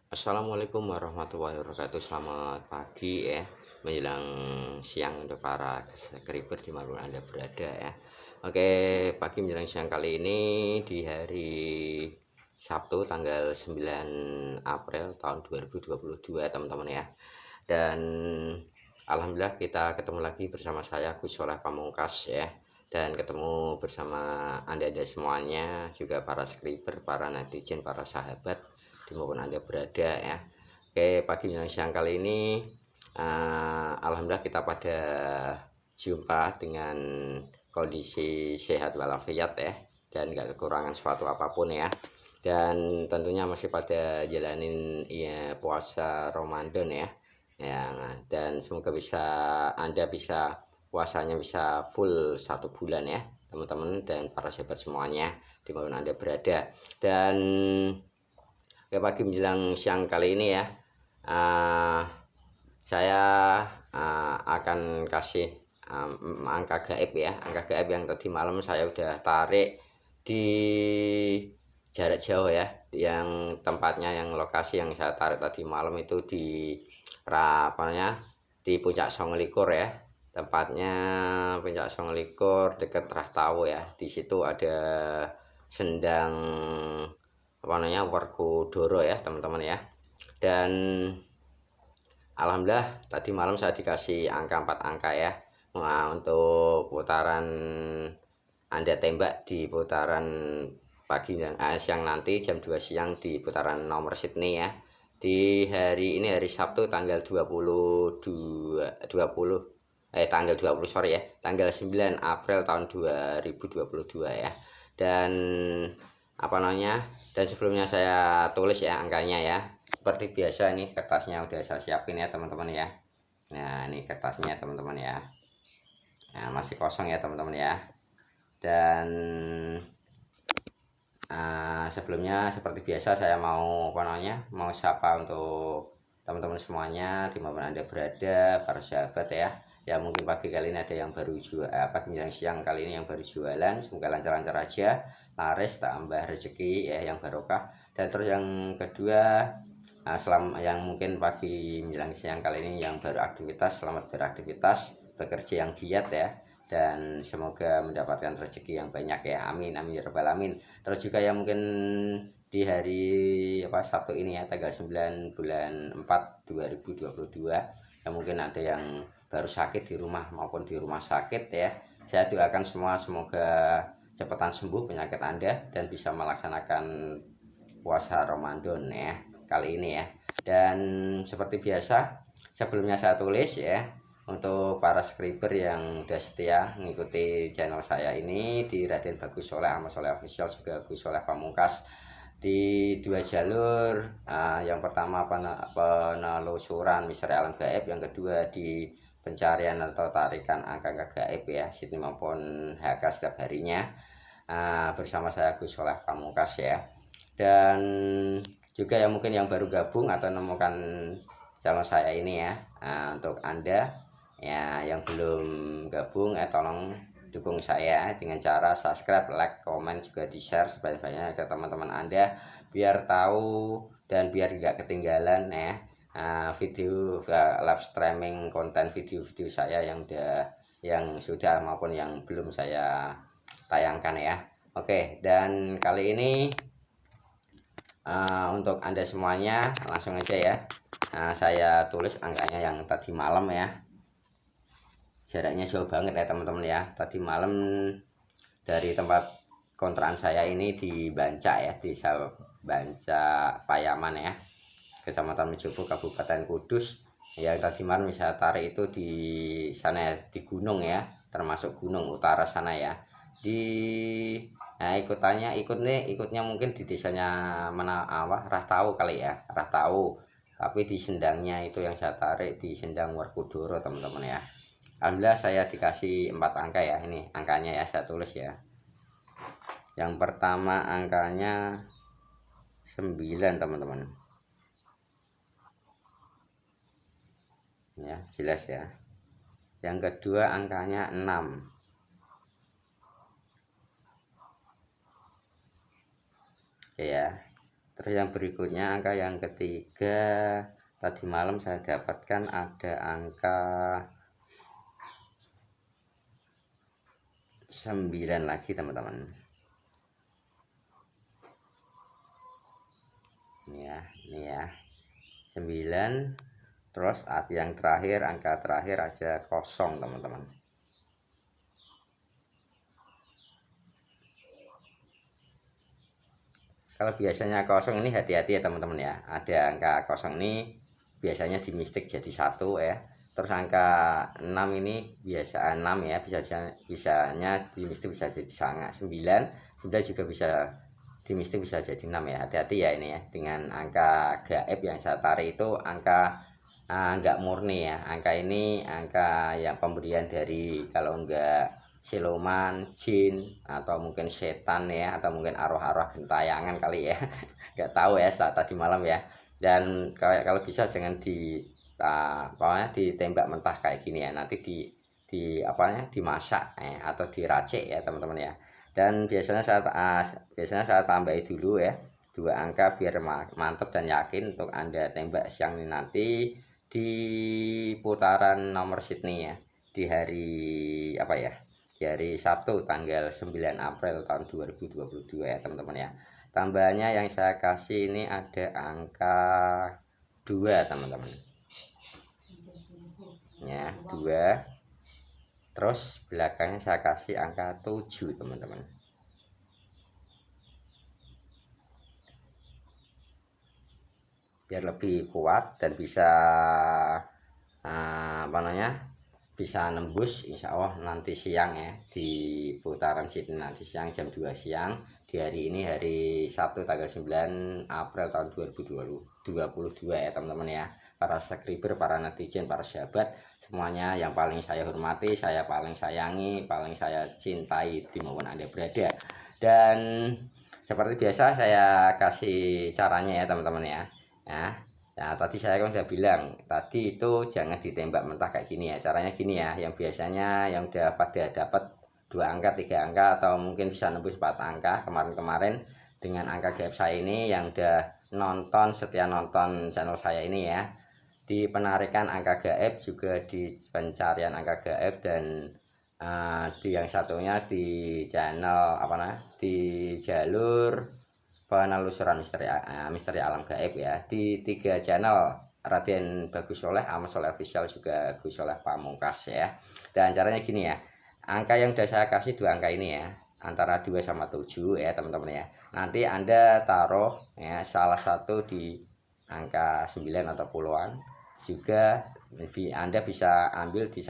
Assalamualaikum warahmatullahi wabarakatuh. Selamat pagi ya, menjelang siang untuk para subscriber dimanapun Anda berada ya. Oke, pagi menjelang siang kali ini di hari Sabtu tanggal 9 April tahun 2022 teman-teman ya. Dan alhamdulillah kita ketemu lagi bersama saya Gus Soleh Pamungkas ya. Dan ketemu bersama Anda semuanya, juga para subscriber, para netizen, para sahabat dimanapun Anda berada ya. Oke, pagi menjelang siang kali ini alhamdulillah kita pada jumpa dengan kondisi sehat walafiat ya, dan gak kekurangan suatu apapun ya. Dan tentunya masih pada jalanin ya puasa Ramadan ya. Dan semoga Anda bisa puasanya bisa full 1 bulan ya teman-teman dan para sahabat semuanya dimanapun Anda berada. Dan pagi menjelang siang kali ini ya, saya akan kasih angka gaib ya, angka gaib yang tadi malam saya udah tarik di jarak jauh ya, yang tempatnya, yang lokasi yang saya tarik tadi malam itu di di Puncak Songlikur ya, tempatnya Puncak Songlikur dekat Trahtawo ya. Di situ ada sendang Werkudara ya teman-teman ya. Dan alhamdulillah tadi malam saya dikasih angka 4 angka ya. Nah, untuk putaran Anda tembak di putaran pagi dan siang nanti jam 2 siang di putaran nomor Sydney ya. Di hari ini hari Sabtu tanggal 9 April tahun 2022 ya. Dan dan sebelumnya saya tulis ya angkanya ya. Seperti biasa ini kertasnya udah saya siapin ya teman-teman ya. Nah, ini kertasnya teman-teman ya. Nah, masih kosong ya teman-teman ya. Dan sebelumnya seperti biasa saya mau mau sapa untuk teman-teman semuanya dimanapun Anda berada, para sahabat ya. Ya mungkin pagi kali ini ada yang baru pagi menjelang siang kali ini yang baru jualan, semoga lancar-lancar aja, laris, tambah rezeki ya yang barokah. Dan terus yang kedua, yang mungkin pagi menjelang siang kali ini yang baru aktivitas, selamat beraktivitas, bekerja yang giat ya, dan semoga mendapatkan rezeki yang banyak ya, amin amin ya rabbal alamin. Terus juga yang mungkin di hari Sabtu ini ya tanggal 9 bulan 4 2022 yang mungkin ada yang baru sakit di rumah maupun di rumah sakit ya, saya doakan semua semoga cepetan sembuh penyakit Anda dan bisa melaksanakan puasa Ramadan ya kali ini ya. Dan seperti biasa sebelumnya saya tulis ya, untuk para subscriber yang udah setia mengikuti channel saya ini di Raden Bagus Soleh Ahmad Soleh Official, juga Gus Soleh Pamungkas, di 2 jalur. Yang pertama penelusuran misteri alam gaib, yang kedua di pencarian atau tarikan angka gaib ya, Sydney maupun HK setiap harinya, bersama saya Gus Soleh Pamungkas ya. Dan juga yang mungkin yang baru gabung atau menemukan channel saya ini ya, untuk Anda ya yang belum gabung tolong dukung saya dengan cara subscribe, like, komen, juga di share sebanyak-banyaknya ke teman-teman Anda biar tahu dan biar nggak ketinggalan ya video live streaming konten video-video saya yang sudah maupun yang belum saya tayangkan ya. Oke, dan kali ini untuk Anda semuanya langsung aja ya, saya tulis angkanya yang tadi malam ya. Jaraknya jauh banget ya teman-teman ya. Tadi malam dari tempat kontrakan saya ini di Banca ya, di Banca Payaman ya, Kecamatan Mejobo, Kabupaten Kudus. Yang tadi malam saya tarik itu di sana ya, di gunung ya, termasuk gunung utara sana ya. Ikutnya mungkin di desanya Trahtawo kali ya, Trahtawo. Tapi di sendangnya itu yang saya tarik di sendang Werkudara teman-teman ya. Alhamdulillah saya dikasih 4 angka ya, ini angkanya ya saya tulis ya. Yang pertama angkanya 9 teman-teman ya, jelas ya. Yang kedua angkanya 6 ya. Terus yang berikutnya angka yang ketiga, tadi malam saya dapatkan ada angka 9 lagi teman-teman. Ini ya 9. Terus yang terakhir, angka terakhir aja 0 teman-teman. Kalau biasanya 0 ini hati-hati ya teman-teman ya. Ada angka 0 ini biasanya di mistik jadi 1 ya. Terus angka 6 ini biasa 6 ya, bisanya di mistik bisa jadi sangat 9 juga bisa di mistik bisa jadi 6 ya. Hati-hati ya ini ya. Dengan angka gaib yang saya tarik itu angka enggak murni ya. Angka ini angka yang pemberian dari, kalau enggak siluman, jin, atau mungkin setan ya, atau mungkin arwah-arwah gentayangan kali ya. Nggak tahu ya setelah tadi malam ya. Dan kalau bisa jangan ditembak mentah kayak gini ya, nanti dimasak atau diracik ya teman-teman ya. Dan biasanya saya tambahi dulu ya 2 angka biar mantap dan yakin untuk Anda tembak siang ini nanti di putaran nomor Sydney ya, di hari apa ya, di hari Sabtu tanggal 9 April tahun 2022 ya teman-teman ya. Tambahannya yang saya kasih ini ada angka 2 teman-teman ya, 2. Terus belakangnya saya kasih angka 7 teman-teman. Biar lebih kuat dan bisa bisa nembus insya Allah nanti siang ya, di putaran Sydney nanti siang jam 2 siang di hari ini, hari Sabtu tanggal 9 April tahun 2022 ya teman-teman ya. Para subscriber, para netizen, para sahabat semuanya yang paling saya hormati, saya paling sayangi, paling saya cintai dimanapun Anda berada. Dan seperti biasa saya kasih caranya ya teman-teman ya. Nah, tadi saya kan udah bilang tadi itu jangan ditembak mentah kayak gini ya. Caranya gini ya, yang biasanya yang udah pada dapat 2 angka, 3 angka, atau mungkin bisa nembus 4 angka kemarin-kemarin dengan angka gaib saya ini, yang udah setia nonton channel saya ini ya, di penarikan angka gaib juga di pencarian angka gaib, dan di yang satunya di channel di jalur penelusuran misteri alam gaib ya, di 3 channel Raden Bagus Soleh, Ahmad Soleh Official, juga Gus Soleh Pamungkas ya. Dan caranya gini ya, angka yang udah saya kasih 2 angka ini ya, antara 2 sama 7 ya teman-teman ya. Nanti Anda taruh ya salah satu di angka 9 atau puluhan, juga Anda bisa ambil di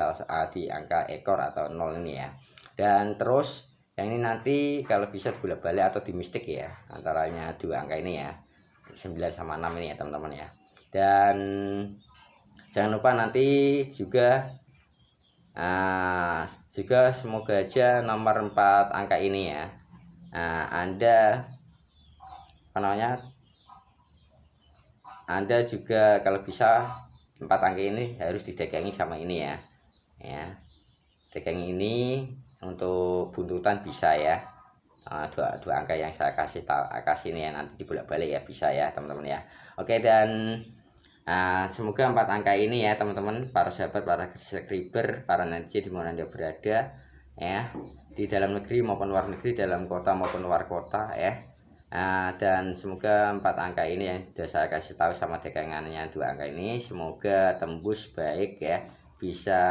angka ekor atau 0 ini ya. Dan terus yang ini nanti kalau bisa bolak-balik atau di mistik ya, antaranya 2 angka ini ya, 9 sama 6 ini ya teman-teman ya. Dan jangan lupa nanti juga semoga aja nomor 4 angka ini ya, Anda juga kalau bisa 4 angka ini harus didagangi sama ini ya. Dagang ini untuk buntutan bisa ya. Dua angka yang saya kasih ini ya, nanti dibolak-balik ya, bisa ya teman-teman ya. Oke, dan semoga 4 angka ini ya teman-teman, para sahabat, para subscriber, para netizen di mana Anda berada ya, di dalam negeri maupun luar negeri, dalam kota maupun luar kota ya. Dan semoga 4 angka ini yang sudah saya kasih tahu sama dagangannya 2 angka ini semoga tembus baik ya, bisa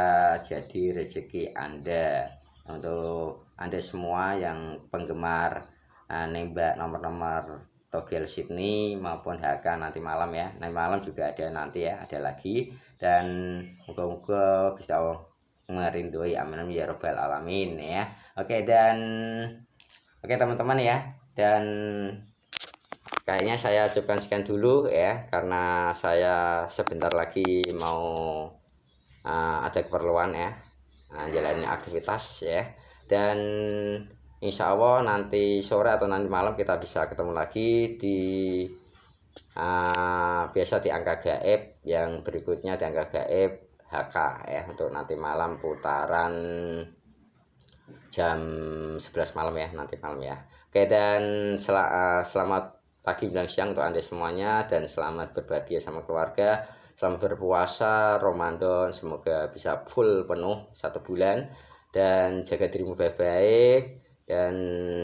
jadi rezeki Anda. Untuk Anda semua yang penggemar nembak nomor-nomor togel Sydney maupun HK nanti malam ya, nanti malam juga ada nanti ya, ada lagi. Dan moga-moga Gusti Allah merindui, amin ya robbal alamin ya. Oke teman-teman ya, dan kayaknya saya cukupkan sekian dulu ya, karena saya sebentar lagi mau ada keperluan ya, jalani aktivitas ya. Dan insya Allah nanti sore atau nanti malam kita bisa ketemu lagi di biasa di angka gaib yang berikutnya, di angka gaib HK ya, untuk nanti malam putaran jam 11 malam ya, nanti malam ya. Oke, dan selamat pagi menjelang siang untuk Anda semuanya, dan selamat berbahagia sama keluarga. Selamat berpuasa Ramadan, semoga bisa full penuh 1 bulan, dan jaga dirimu baik-baik, dan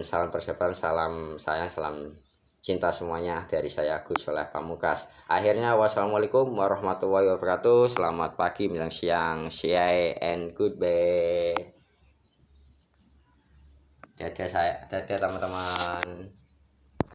salam persiapan, salam sayang, salam cinta semuanya dari saya Gus Soleh Pamungkas. Akhirnya wassalamualaikum warahmatullahi wabarakatuh. Selamat pagi menjelang siang. See and goodbye. Dadah teman-teman.